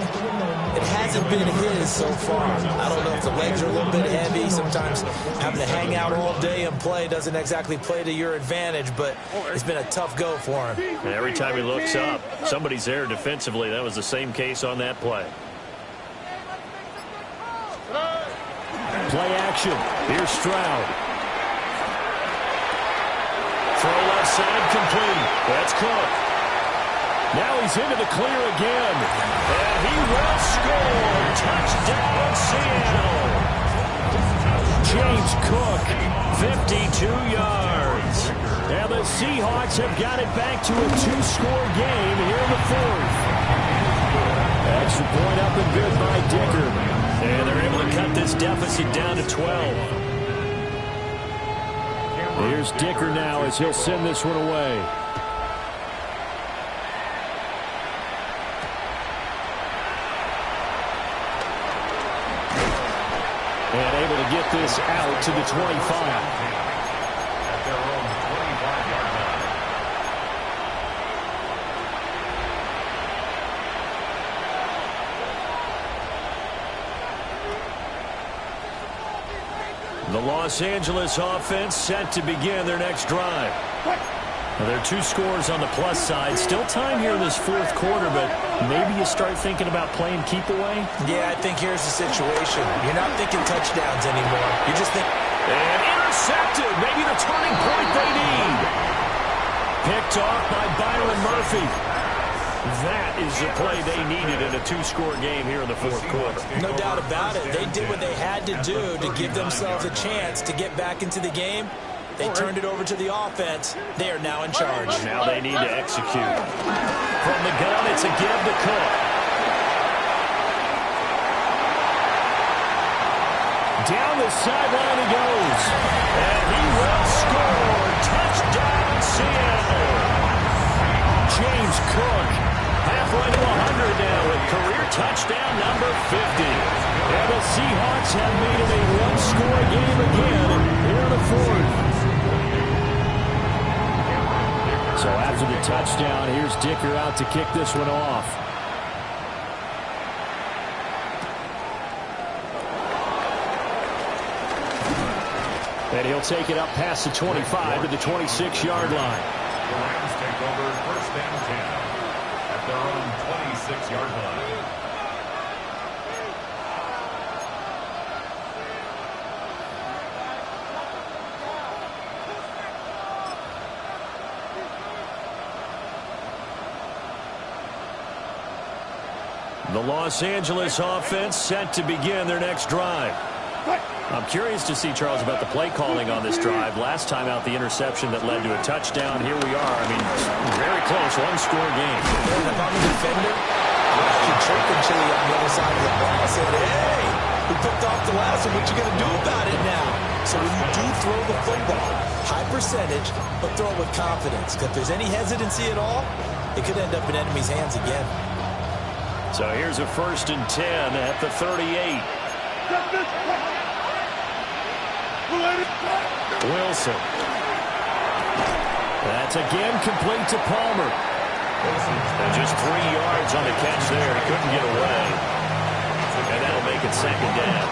It hasn't been his so far. I don't know if the legs are a little bit heavy. Sometimes having to hang out all day and play doesn't exactly play to your advantage, but it's been a tough go for him. And every time he looks up, somebody's there defensively. That was the same case on that play. Play action. Here's Stroud. Throw left side complete. That's Cook. Now he's into the clear again. And he will score. Touchdown, Seattle. James Cook, 52 yards. And the Seahawks have got it back to a 2-score game here in the 4th. Extra point up and good by Dicker. And they're able to cut this deficit down to 12. Here's Dicker now as he'll send this one away. And able to get this out to the 25. At their own 25-yard line. The Los Angeles offense set to begin their next drive. Now, there are 2 scores on the plus side. Still time here in this 4th quarter, but maybe you start thinking about playing keep away? Yeah, I think here's the situation. You're not thinking touchdowns anymore. You're just thinking And intercepted. Maybe the turning point they need. Picked off by Byron Murphy. That is the play they needed in a two-score game here in the fourth quarter. No doubt about it. They did what they had to do to give themselves a chance to get back into the game. They turned it over to the offense. They are now in charge. Now they need to execute. From the gun, it's a give to Cook. Down the sideline he goes. And he will score. Touchdown, Seattle. James Cook, halfway to 100 now with career touchdown number 50. And the Seahawks have made it a one-score game again here in the fourth. So after the touchdown, here's Dicker out to kick this one off. And he'll take it up past the 25 to the 26-yard line. The Rams take over first and 10 at their own 26-yard line. The Los Angeles offense set to begin their next drive. I'm curious to see, Charles, about the play calling on this drive. Last time out, the interception that led to a touchdown. Here we are. I mean, very close, one-score game. And if I'm a defender, I'm chirping Chili on the other side of the ball. I said, hey, we picked off the last one. What you going to do about it now? So when you do throw the football, high percentage, but throw it with confidence. Because if there's any hesitancy at all, it could end up in enemy's hands again. So here's a 1st and 10 at the 38. Wilson. That's again complete to Palmer. And just 3 yards on the catch there. He couldn't get away. And that'll make it 2nd down.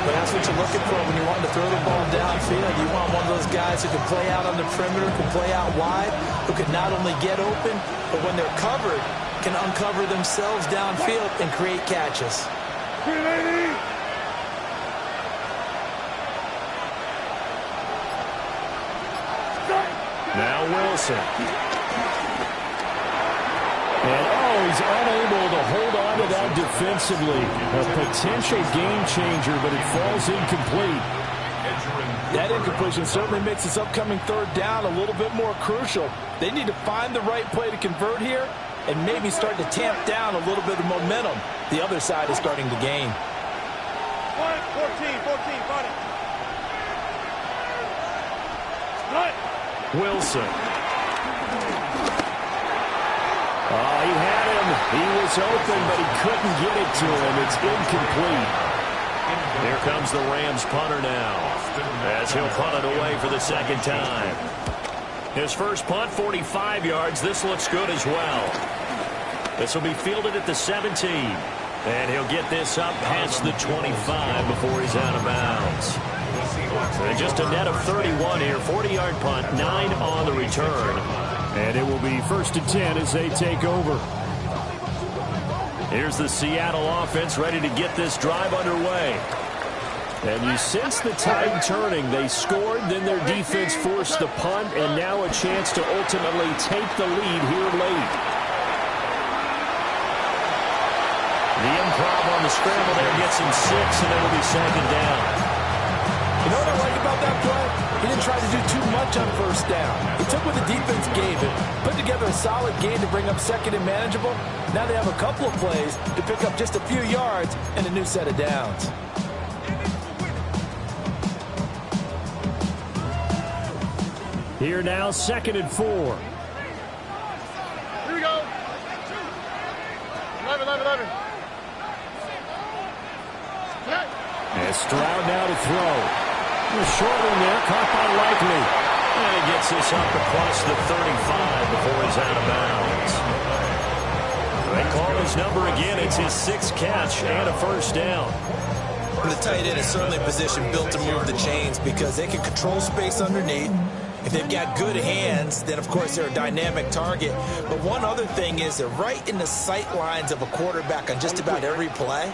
But that's what you're looking for when you want to throw the ball downfield. You want one of those guys who can play out on the perimeter, can play out wide, who can not only get open, but when they're covered, can uncover themselves downfield and create catches. Now Wilson. And he's unable to hold on to that defensively. A potential game changer, but it falls incomplete. That incompletion certainly makes this upcoming 3rd down a little bit more crucial. They need to find the right play to convert here and maybe start to tamp down a little bit of momentum. The other side is starting to gain. 14, got it. Wilson. He had him. He was open, but he couldn't get it to him. It's incomplete. Here comes the Rams punter now, as he'll punt it away for the 2nd time. His first punt, 45 yards. This looks good as well. This will be fielded at the 17. And he'll get this up past the 25 before he's out of bounds. And just a net of 31 here. 40-yard punt, 9 on the return. And it will be 1st and 10 as they take over. Here's the Seattle offense ready to get this drive underway. And you sense the tide turning. They scored, then their defense forced the punt, and now a chance to ultimately take the lead here late. The improv on the scramble there gets him 6, and it'll be 2nd down. You know what I like about that play? He didn't try to do too much on 1st down. He took what the defense gave him, put together a solid game to bring up 2nd and manageable. Now they have a couple of plays to pick up just a few yards and a new set of downs. Here now, 2nd and 4. Here we go. 11. And Stroud now to throw. The short one there, caught by Likely. And he gets this up across the 35 before he's out of bounds. They call his number again. It's his 6th catch and a 1st down. The tight end is certainly a position built to move the chains because they can control space underneath. If they've got good hands, then, of course, they're a dynamic target. But one other thing is they're right in the sight lines of a quarterback on just about every play.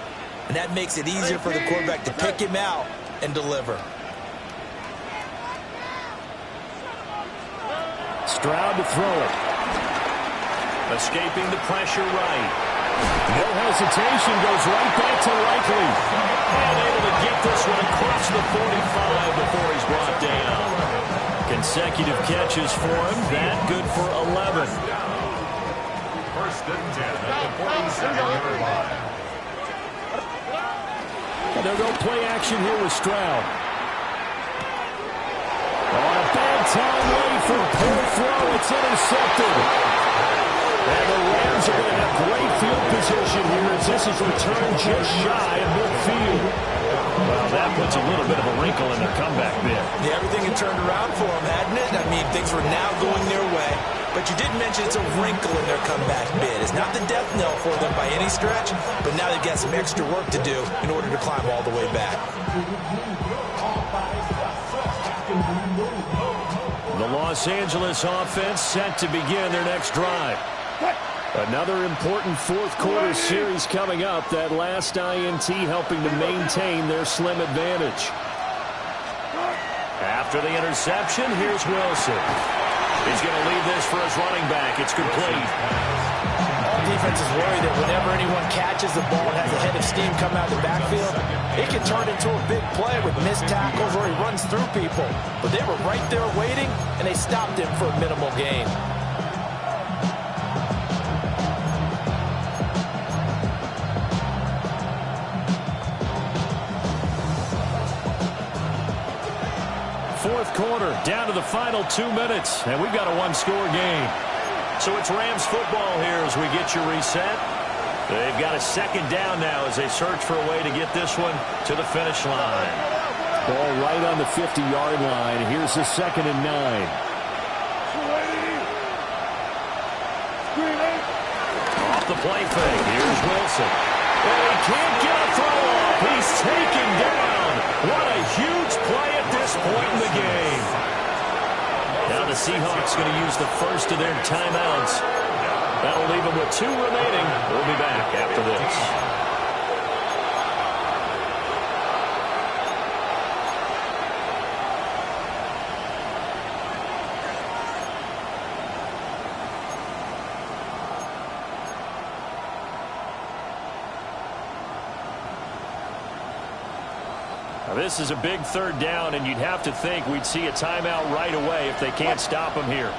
And that makes it easier for the quarterback to pick him out and deliver. Stroud to throw it. Escaping the pressure right. No hesitation, goes right back to Likely. And able to get this one across the 45 before he's brought down. Consecutive catches for him. That good for 11. First and 10 at the 47-yard line. They'll go play action here with Stroud. On a bad time late for a poor throw. It's intercepted. And the Rams are going to have great field position here as this is returned just shy of midfield. Well, that puts a little bit of a wrinkle in their comeback bid. Yeah, everything had turned around for them, hadn't it? I mean, things were now going their way. But you did mention it's a wrinkle in their comeback bid. It's not the death knell for them by any stretch, but now they've got some extra work to do in order to climb all the way back. The Los Angeles offense set to begin their next drive. Another important fourth quarter series coming up. That last INT helping to maintain their slim advantage. After the interception, here's Wilson. He's going to lead this for his running back. It's complete. All defense is worried that whenever anyone catches the ball and has a head of steam come out of the backfield, it can turn into a big play with missed tackles or he runs through people. But they were right there waiting, and they stopped him for a minimal gain. Fourth quarter, down to the final 2 minutes, and we've got a one-score game. So it's Rams football here as we get you reset. They've got a second down now as they search for a way to get this one to the finish line. Ball right on the 50-yard line. Here's the 2nd and 9. Off the play fake. Here's Wilson. And he can't get a throw off. He's taken down. What a huge play at this point in the game. Now the Seahawks going to use the first of their timeouts. That'll leave them with 2 remaining. We'll be back after this. Now this is a big third down, and you'd have to think we'd see a timeout right away if they can't stop him here.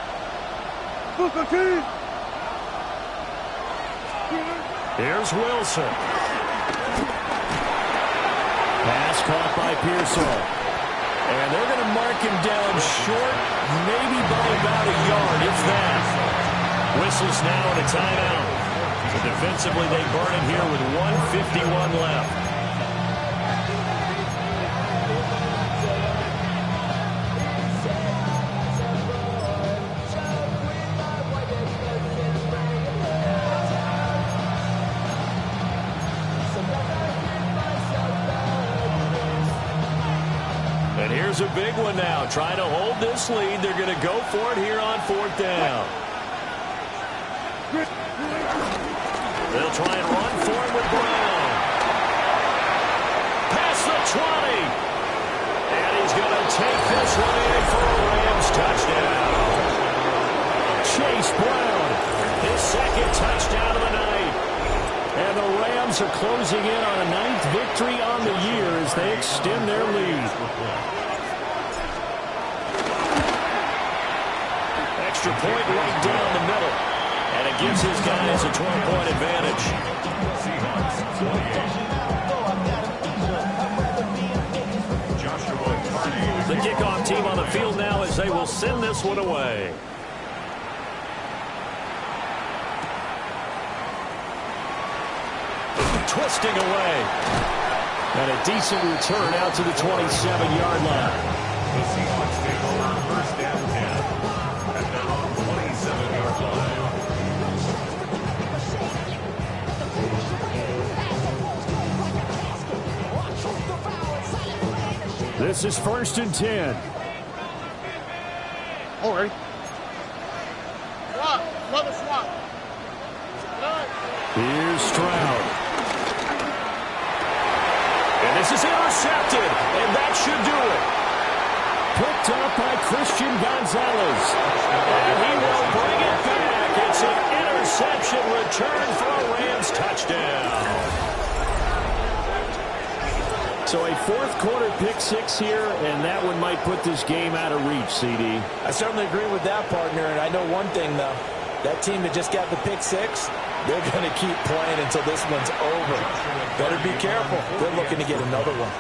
Here's Wilson. Pass caught by Pearsall. And they're going to mark him down short, maybe by about a yard, if that. Whistles now in a timeout. So defensively, they burn it here with 1:51 left. And here's a big one now. Trying to hold this lead. They're going to go for it here on 4th down. They'll try and run for it with Brown. Past the 20. And he's going to take this one in for a Rams touchdown. Chase Brown, his 2nd touchdown of the night. And the Rams are closing in on a 9th victory on the year as they extend their lead. Extra point right down the middle. And it gives his guys a 12-point advantage. The kickoff team on the field now as they will send this one away. Twisting away. And a decent return out to the 27-yard line. The Seahawks take over 1st and 10 at their own 27-yard line. This is 1st and 10. All right. Swap. Another swap. Here's Stroud. And this is intercepted, and that should do it. picked up by Christian Gonzalez. And he will bring it back. It's an interception return for a Rams touchdown. So a fourth-quarter pick-6 here, and that one might put this game out of reach, CD. I certainly agree with that, partner, and I know one thing, though. That team that just got the pick-6, they're going to keep playing until this one's over. Better be careful. They're looking to get another one.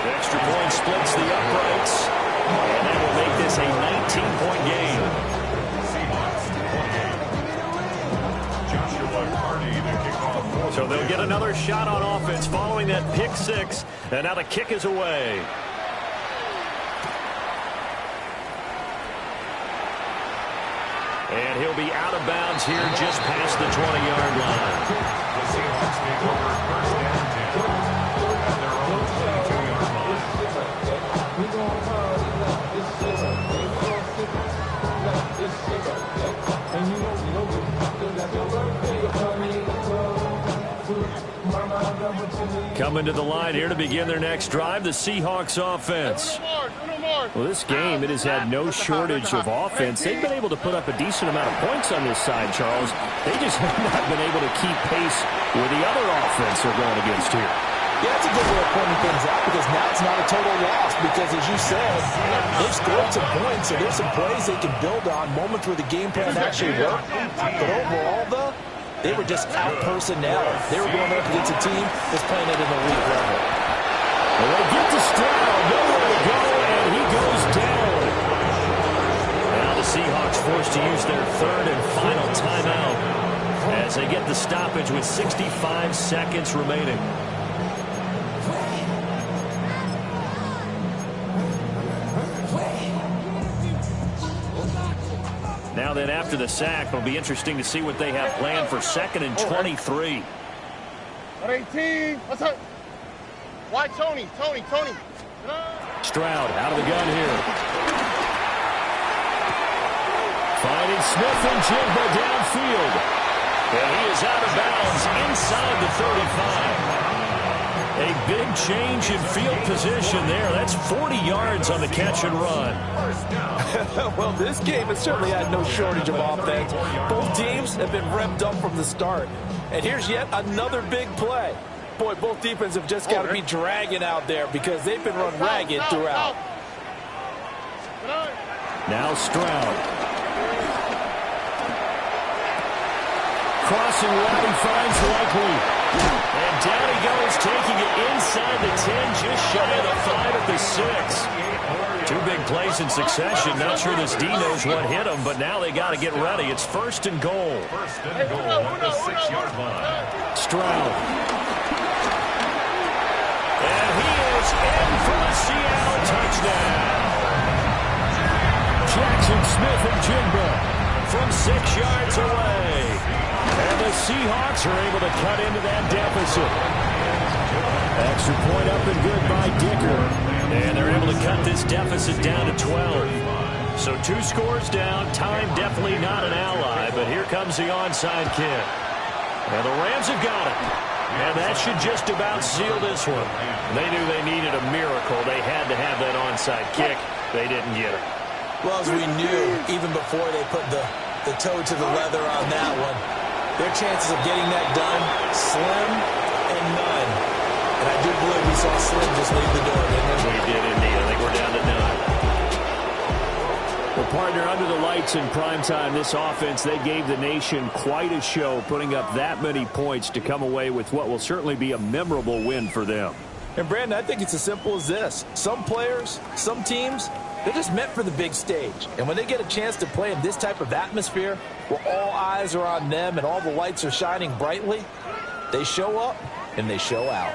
The extra point splits the uprights, and that will make this a 19-point game. So they'll get another shot on offense following that pick-6, and now the kick is away. And he'll be out of bounds here just past the 20-yard line. The Seahawks take over first and 10 at their own 22-yard line. Coming to the line here to begin their next drive, the Seahawks offense. Well, this game, it has had no shortage of offense. They've been able to put up a decent amount of points on this side, Charles. They just have not been able to keep pace with the other offense they're going against here. Yeah, that's a good way of pointing things out because now it's not a total loss because, as you said, they've scored some points, so there's some plays they can build on, moments where the game plan actually worked. But overall, though, they were just out-personnel. They were going up against a team that's playing at an elite level. Well, they get to Stroud, nowhere to go, and he goes down. Now the Seahawks forced to use their third and final timeout as they get the stoppage with 65 seconds remaining. Now then, after the sack, it'll be interesting to see what they have planned for 2nd and 23. 18. What's up? Why Tony? Stroud out of the gun here. Finding Smith and Jigba downfield. And he is out of bounds inside the 35. A big change in field position there. That's 40 yards on the catch and run. Well, this game has certainly had no shortage of offense. Both teams have been revved up from the start. And here's yet another big play. Boy, both defenses have just got to be dragging out there because they've been run ragged throughout. Now Stroud. Crossing right, he finds Likely. And down he goes, taking it inside the 10, just shy of the 5 at the 6. Two big plays in succession. Not sure this D knows what hit him, but now they got to get ready. It's 1st and goal. First and goal at the 6-yard line. Stroud. And he is in for the Seattle touchdown. Jackson Smith and Jigba from 6 yards away. And the Seahawks are able to cut into that deficit. Extra point up and good by Dicker. And they're able to cut this deficit down to 12. So 2 scores down. Time definitely not an ally, but here comes the onside kick. And the Rams have got it. And that should just about seal this one. They knew they needed a miracle. They had to have that onside kick. They didn't get it. Well, as we knew, even before they put the toe to the leather on that one, their chances of getting that done, slim and none. And I do believe we saw Slim just leave the door, didn't we? We did indeed. I think we're down to none. Well, partner, under the lights in primetime, this offense, they gave the nation quite a show, putting up that many points to come away with what will certainly be a memorable win for them. And, Brandon, I think it's as simple as this. Some players, some teams, they're just meant for the big stage. And when they get a chance to play in this type of atmosphere where all eyes are on them and all the lights are shining brightly, they show up and they show out.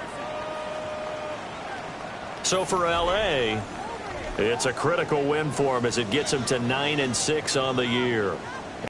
So for L.A., it's a critical win for them as it gets them to 9-6 on the year.